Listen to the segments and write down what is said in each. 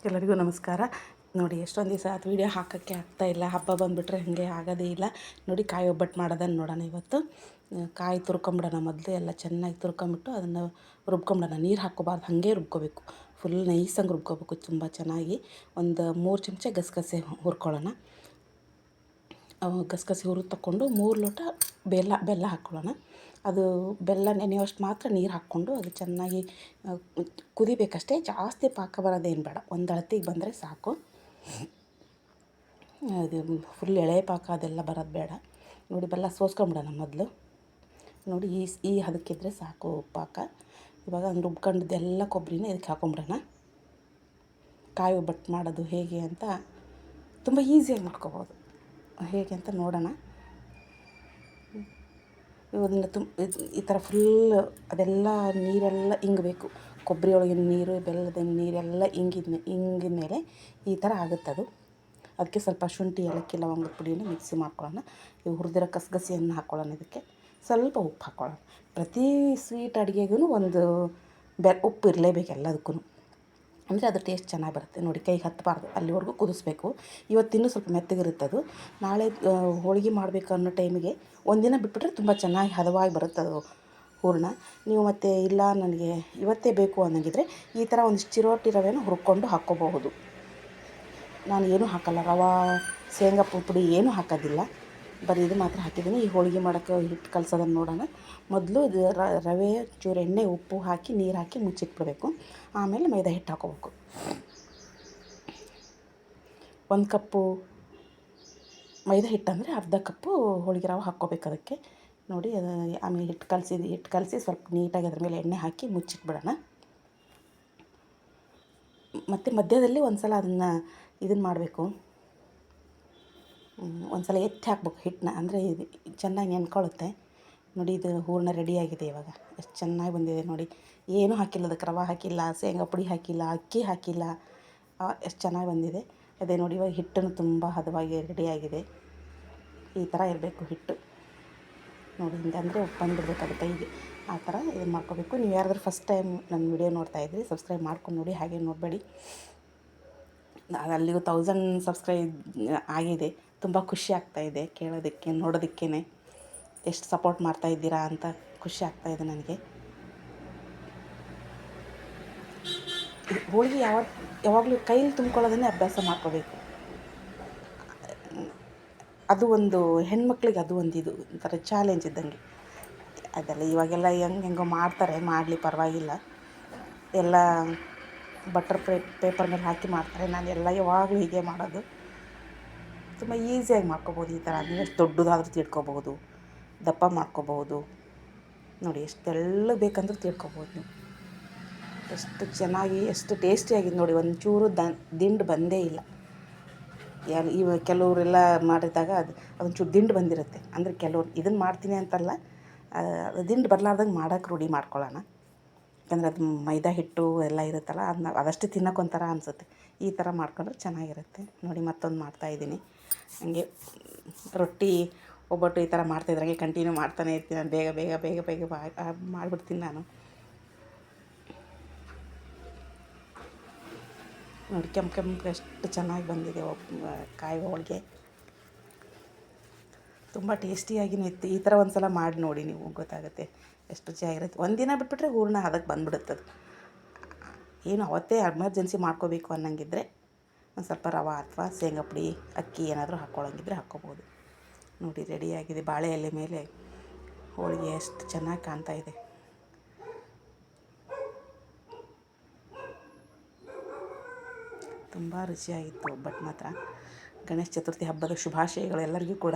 ಎಲ್ಲರಿಗೂ ನಮಸ್ಕಾರ. ನೋಡಿ ಎಷ್ಟೊಂದು ದಿವಸ ಆಯ್ತು ವೀಡಿಯೋ ಹಾಕೋಕ್ಕೆ ಆಗ್ತಾಯಿಲ್ಲ. ಹಬ್ಬ ಬಂದುಬಿಟ್ರೆ ಹಾಗೆ ಆಗೋದೇ ಇಲ್ಲ. ನೋಡಿ ಕಾಯಿ ಒಬ್ಬಟ್ಟು ಮಾಡೋದನ್ನು ನೋಡೋಣ ಇವತ್ತು. ಕಾಯಿ ತುರ್ಕೊಂಬಿಡೋಣ. ಮೊದಲು ಎಲ್ಲ ಚೆನ್ನಾಗಿ ತುರ್ಕೊಂಬಿಟ್ಟು ಅದನ್ನು ರುಬ್ಕೊಂಬಿಡೋಣ. ನೀರು ಹಾಕ್ಕೋಬಾರ್ದು, ಹಾಗೆ ರುಬ್ಕೋಬೇಕು. ಫುಲ್ ನೈಸಂಗೆ ರುಬ್ಕೋಬೇಕು ತುಂಬ ಚೆನ್ನಾಗಿ. ಒಂದು 3 ಚಮಚ ಗಸಗಸೆ ಹುರ್ಕೊಳ್ಳೋಣ. ಗಸಗಸೆ ಹುರಿದು ತಗೊಂಡು 3 ಲೋಟ ಬೆಲ್ಲ ಹಾಕ್ಕೊಳ್ಳೋಣ. ಅದು ಬೆಲ್ಲ ನೆನೆಯೋಷ್ಟು ಮಾತ್ರ ನೀರು ಹಾಕ್ಕೊಂಡು ಅದು ಚೆನ್ನಾಗಿ ಕುದಿಬೇಕಷ್ಟೇ. ಜಾಸ್ತಿ ಪಾಕ ಬರೋದೇನು ಬೇಡ, ಒಂದು ಅಳತೆಗೆ ಬಂದರೆ ಸಾಕು. ಅದು ಫುಲ್ ಎಳೆ ಪಾಕ ಅದೆಲ್ಲ ಬರೋದು ಬೇಡ. ನೋಡಿ ಬೆಲ್ಲ ಸೋಸ್ಕೊಂಬಿಡೋಣ ಮೊದಲು. ನೋಡಿ ಈ ಹದಕ್ಕಿದ್ರೆ ಸಾಕು ಪಾಕ. ಇವಾಗ ಒಂದು ರುಬ್ಕೊಂಡಿದ್ದೆಲ್ಲ ಕೊಬ್ಬರಿನ ಇದಕ್ಕೆ ಹಾಕೊಂಬಿಡೋಣ. ಕಾಯಿ ಒಬ್ಬಟ್ಟು ಮಾಡೋದು ಹೇಗೆ ಅಂತ ತುಂಬ ಈಸಿಯಾಗಿ ಮಾಡ್ಕೊಬೋದು. ಹೇಗೆ ಅಂತ ನೋಡೋಣ. ಇದನ್ನು ಈ ಥರ ಫುಲ್ ಅದೆಲ್ಲ ನೀರೆಲ್ಲ ಇಂಗಬೇಕು. ಕೊಬ್ಬರಿ ಒಳಗಿನ ನೀರು, ಬೆಲ್ಲದ ನೀರೆಲ್ಲ ಇಂಗಿದ ಮೇಲೆ ಈ ಥರ ಆಗುತ್ತದು. ಅದಕ್ಕೆ ಸ್ವಲ್ಪ ಶುಂಠಿ, ಏಲಕ್ಕಿ, ಲವಂಗದ ಪುಡಿಯನ್ನು ಮಿಕ್ಸಿ ಮಾಡ್ಕೊಳ್ಳೋಣ. ಇವು ಹುರಿದಿರೋ ಗಸಗಸೆಯನ್ನು ಹಾಕ್ಕೊಳ್ಳೋಣ. ಇದಕ್ಕೆ ಸ್ವಲ್ಪ ಉಪ್ಪು ಹಾಕ್ಕೊಳ್ಳೋಣ. ಪ್ರತಿ ಸ್ವೀಟ್ ಅಡುಗೆಗೂ ಒಂದು ಉಪ್ಪು ಇರಲೇಬೇಕು ಎಲ್ಲದಕ್ಕೂ, ಅಂದರೆ ಅದು ಟೇಸ್ಟ್ ಚೆನ್ನಾಗಿ ಬರುತ್ತೆ. ನೋಡಿ ಕೈಗೆ ಹತ್ತಬಾರ್ದು, ಅಲ್ಲಿವರೆಗೂ ಕುದಿಸ್ಬೇಕು. ಇವತ್ತಿನ್ನೂ ಸ್ವಲ್ಪ ಮೆತ್ತಗಿರುತ್ತೆ ಅದು. ನಾಳೆ ಹೋಳಿಗೆ ಮಾಡಬೇಕು ಅನ್ನೋ ಟೈಮಿಗೆ ಒಂದಿನ ಬಿಟ್ಬಿಟ್ರೆ ತುಂಬ ಚೆನ್ನಾಗಿ ಹದವಾಗಿ ಬರುತ್ತೆ ಅದು ಹೂರಣ. ನೀವು ಮತ್ತು ಇಲ್ಲ ನನಗೆ ಇವತ್ತೇ ಬೇಕು ಅನ್ನೋಂಗಿದ್ರೆ ಈ ಥರ ಒಂದಿಷ್ಟು ಚಿರೋಟಿ ರವೆನ ಹುರ್ಕೊಂಡು ಹಾಕ್ಕೋಬಹುದು. ನಾನು ಏನೂ ಹಾಕಲ್ಲ, ರವೆ, ಶೇಂಗಾ ಪುಡಿ ಏನೂ ಹಾಕೋದಿಲ್ಲ, ಬರೀ ಇದು ಮಾತ್ರ ಹಾಕಿದ್ದೀನಿ. ಈ ಹೋಳಿಗೆ ಮಾಡೋಕ್ಕೆ ಹಿಟ್ಟು ಕಲಸೋದನ್ನು ನೋಡೋಣ. ಮೊದಲು ಇದು ರವೆ, ಚೂರು ಎಣ್ಣೆ, ಉಪ್ಪು ಹಾಕಿ ನೀರು ಹಾಕಿ ಮುಚ್ಚಿಟ್ಬಿಡಬೇಕು. ಆಮೇಲೆ ಮೈದಾ ಹಿಟ್ಟು ಹಾಕ್ಕೋಬೇಕು. 1 ಕಪ್ಪು ಮೈದಾ ಹಿಟ್ಟು ಅಂದರೆ ಅರ್ಧ ಕಪ್ಪು ಹೋಳಿಗೆ ರವೆ ಹಾಕ್ಕೋಬೇಕು ಅದಕ್ಕೆ. ನೋಡಿ ಆಮೇಲೆ ಹಿಟ್ಟು ಕಲಸಿ ಸ್ವಲ್ಪ ನೀಟಾಗಿ ಅದ್ರ ಮೇಲೆ ಎಣ್ಣೆ ಹಾಕಿ ಮುಚ್ಚಿಟ್ಬಿಡೋಣ. ಮತ್ತು ಮಧ್ಯದಲ್ಲಿ ಒಂದು ಸಲ ಇದನ್ನು ಮಾಡಬೇಕು. ಒಂದು ಸಲ ಎತ್ತಿ ಹಾಕ್ಬೇಕು ಹಿಟ್ಟನ್ನ, ಅಂದರೆ ಇದು ಚೆನ್ನಾಗಿ ನೆನ್ಕೊಳ್ಳುತ್ತೆ. ನೋಡಿ ಇದು ಹೂರಣ ರೆಡಿಯಾಗಿದೆ. ಇವಾಗ ಎಷ್ಟು ಚೆನ್ನಾಗಿ ಬಂದಿದೆ ನೋಡಿ. ಏನೂ ಹಾಕಿಲ್ಲ, ಅದಕ್ಕೆ ರವೆ ಹಾಕಿಲ್ಲ, ಶೇಂಗಾ ಪುಡಿ ಹಾಕಿಲ್ಲ, ಅಕ್ಕಿ ಹಾಕಿಲ್ಲ. ಎಷ್ಟು ಚೆನ್ನಾಗಿ ಬಂದಿದೆ. ಅದೇ ನೋಡಿ ಇವಾಗ ಹಿಟ್ಟನ್ನು ತುಂಬ ಹದವಾಗಿ ರೆಡಿಯಾಗಿದೆ. ಈ ಥರ ಇರಬೇಕು ಹಿಟ್ಟು. ನೋಡಿ ಹಿಂಗೆ ಅಂದರೆ ಬಂದುಬಿಡ್ಬೇಕು ಅದು ಕೈಗೆ. ಆ ಥರ ಇದನ್ನು ಮಾಡ್ಕೋಬೇಕು. ನೀವು ಯಾರಾದರೂ ಫಸ್ಟ್ ಟೈಮ್ ನನ್ನ ವಿಡಿಯೋ ನೋಡ್ತಾಯಿದ್ರಿ ಸಬ್ಸ್ಕ್ರೈಬ್ ಮಾಡ್ಕೊಂಡು ನೋಡಿ, ಹಾಗೆ ನೋಡಬೇಡಿ. ಅಲ್ಲಿಗೂ 1000 ಸಬ್ಸ್ಕ್ರೈಬ್ ಆಗಿದೆ. ತುಂಬ ಖುಷಿ ಆಗ್ತಾಯಿದೆ ಕೇಳೋದಕ್ಕೆ, ನೋಡೋದಕ್ಕೇ ಎಷ್ಟು ಸಪೋರ್ಟ್ ಮಾಡ್ತಾಯಿದ್ದೀರಾ ಅಂತ ಖುಷಿ ಆಗ್ತಾಯಿದೆ ನನಗೆ. ಹೋಳಿಗೆ ಯಾವಾಗಲೂ ಕೈಲಿ ತುಂಬ್ಕೊಳ್ಳೋದನ್ನೇ ಅಭ್ಯಾಸ ಮಾಡ್ಕೋಬೇಕು. ಅದು ಒಂದು ಹೆಣ್ಮಕ್ಳಿಗೆ ಅದು ಒಂದು ಇದು ಒಂಥರ ಚಾಲೆಂಜ್ ಇದ್ದಂಗೆ. ಅದೆಲ್ಲ ಇವಾಗೆಲ್ಲ ಹೆಂಗೋ ಮಾಡ್ತಾರೆ, ಮಾಡಲಿ ಪರವಾಗಿಲ್ಲ. ಎಲ್ಲ ಬಟರ್ ಪೇಪರ್ ಮೇಲೆ ಹಾಕಿ ಮಾಡ್ತಾರೆ. ನಾನು ಎಲ್ಲ ಯಾವಾಗಲೂ ಹೀಗೆ ಮಾಡೋದು. ತುಂಬ ಈಸಿಯಾಗಿ ಮಾಡ್ಕೊಬೋದು ಈ ಥರ. ಅಂದರೆ ಎಷ್ಟು ದೊಡ್ಡದಾದ್ರೂ ತಿಳ್ಕೊಬೋದು, ದಪ್ಪ ಮಾಡ್ಕೊಬೋದು. ನೋಡಿ ಎಷ್ಟು ತೆಳ್ಳಗೆ ಬೇಕಂದ್ರೂ ತಿಳ್ಕೊಬೋದು ನೀವು. ಎಷ್ಟು ಚೆನ್ನಾಗಿ, ಎಷ್ಟು ಟೇಸ್ಟಿಯಾಗಿದೆ ನೋಡಿ. ಒಂಚೂರು ದಿಂಡು ಬಂದೇ ಇಲ್ಲ. ಕೆಲವರೆಲ್ಲ ಮಾಡಿದಾಗ ಅದೊಂಚೂರು ದಿಂಡು ಬಂದಿರುತ್ತೆ. ಅಂದರೆ ಕೆಲವ್ರು ಇದನ್ನು ಮಾಡ್ತೀನಿ ಅಂತಲ್ಲ, ದಿಂಡು ಬರಲಾರ್ದಂಗೆ ಮಾಡೋಕ್ಕೆ ರೂಢಿ ಮಾಡ್ಕೊಳ್ಳೋಣ. ಯಾಕಂದರೆ ಅದು ಮೈದಾ ಹಿಟ್ಟು ಎಲ್ಲ ಇರುತ್ತಲ್ಲ, ಅದಷ್ಟು ತಿನ್ನೋಕ್ಕೊಂಥರ ಅನಿಸುತ್ತೆ. ಈ ಥರ ಮಾಡ್ಕೊಂಡ್ರೆ ಚೆನ್ನಾಗಿರುತ್ತೆ. ನೋಡಿ ಮತ್ತೊಂದು ಮಾಡ್ತಾಯಿದ್ದೀನಿ. ಹಾಗೆ ರೊಟ್ಟಿ, ಒಬ್ಬಟ್ಟು ಈ ಥರ ಮಾಡ್ತಾಯಿದ್ರಾಗೆ ಕಂಟಿನ್ಯೂ ಮಾಡ್ತಾನೆ ಇರ್ತೀನಿ. ನಾನು ಬೇಗ ಬೇಗ ಬೇಗ ಬೇಗ ಮಾಡಿಬಿಡ್ತೀನಿ ನಾನು. ನೋಡಿ ಕೆಂಪು ಎಷ್ಟು ಚೆನ್ನಾಗಿ ಬಂದಿದೆ ಕಾಯಿ ಹೋಳಿಗೆ. ತುಂಬ ಟೇಸ್ಟಿಯಾಗಿಯೂ ಇತ್ತು. ಈ ಥರ ಒಂದು ಸಲ ಮಾಡಿ ನೋಡಿ, ನೀವು ಗೊತ್ತಾಗುತ್ತೆ ಎಷ್ಟು ರುಚಿಯಾಗಿರುತ್ತೆ. ಒಂದಿನ ಬಿಟ್ಬಿಟ್ರೆ ಹೂರಣ ಅದಕ್ಕೆ ಬಂದುಬಿಡುತ್ತದು. ಏನು ಅವತ್ತೇ ಎಮರ್ಜೆನ್ಸಿ ಮಾಡ್ಕೋಬೇಕು ಅನ್ನೋಂಗಿದ್ರೆ ಒಂದು ಸ್ವಲ್ಪ ರವೆ ಅಥವಾ ಶೇಂಗಾ ಪುಡಿ, ಅಕ್ಕಿ ಏನಾದರೂ ಹಾಕ್ಕೊಳ್ಳೋಂಗಿದ್ರೆ ಹಾಕ್ಕೋಬೋದು. ನೋಡಿ ರೆಡಿಯಾಗಿದೆ. ಬಾಳೆ ಎಲೆ ಮೇಲೆ ಹೋಳಿಗೆ ಎಷ್ಟು ಚೆನ್ನಾಗಿ ಕಾಣ್ತಾ ಇದೆ. ತುಂಬ ರುಚಿಯಾಗಿತ್ತು ಒಬ್ಬಟ್ಟು ಮಾತ್ರ. ಗಣೇಶ ಚತುರ್ಥಿ ಹಬ್ಬದ ಶುಭಾಶಯಗಳು ಎಲ್ಲರಿಗೂ ಕೂಡ.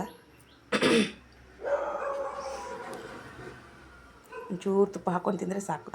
ಒಂಚೂರು ತುಪ್ಪ ಹಾಕ್ಕೊಂಡು ತಿಂದರೆ ಸಾಕು.